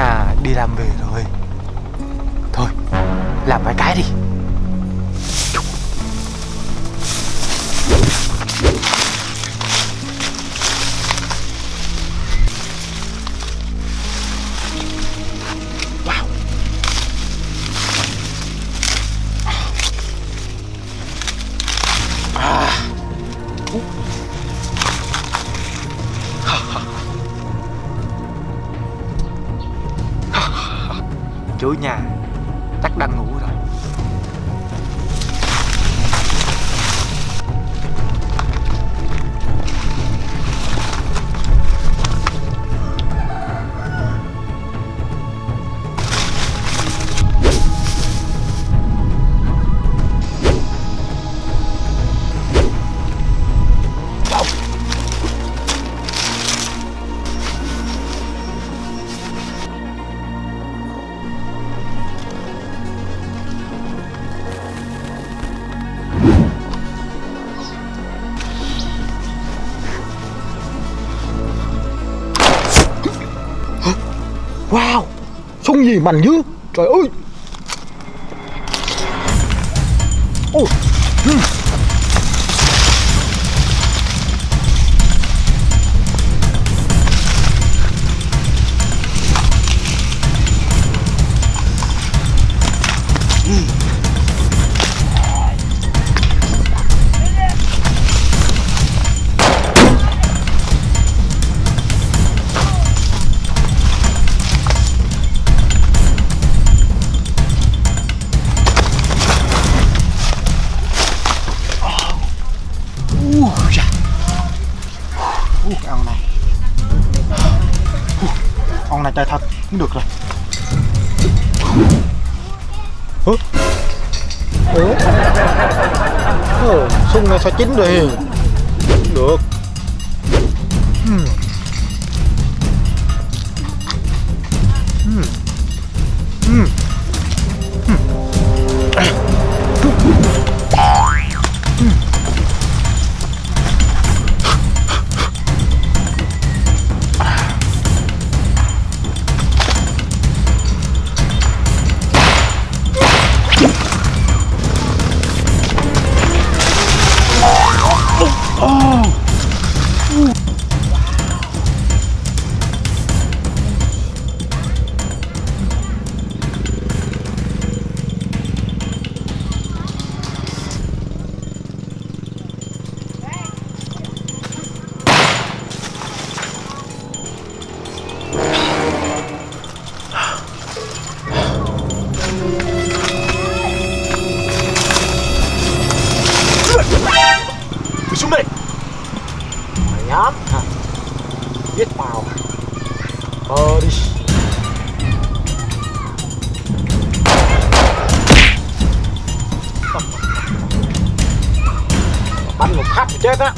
nhà đi làm về rồi. Thôi, làm vài cái đi. Wow. Chú nhà chắc đang ngủ rồi. Wow, súng gì mạnh dữ. Trời ơi. Ôi. Ông này, ông này chạy thật cũng được rồi. Súng này sao chín rồi. Cũng được. Xuống đây. Mày dám hả? Giết tao hả? Đi. Bắn một phát thì chết á.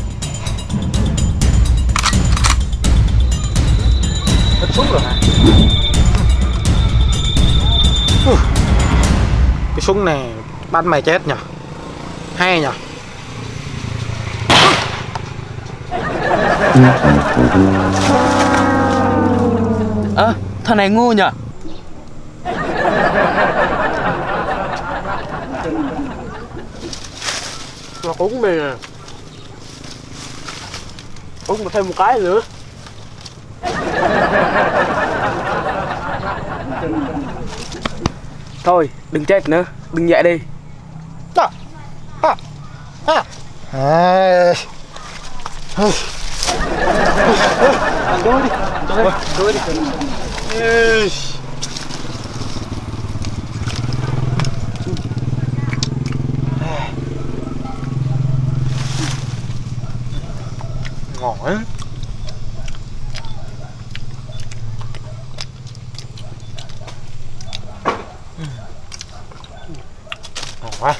Hết súng rồi hả? Cái súng này bắn mày chết nhỉ? Hay nhỉ? Thằng này ngu nhỉ? Nó uống mì nè. Uống thêm một cái nữa. Thôi, đừng chết nữa, đừng dậy đi. Đôi đi. Ngon quá. Ngon quá.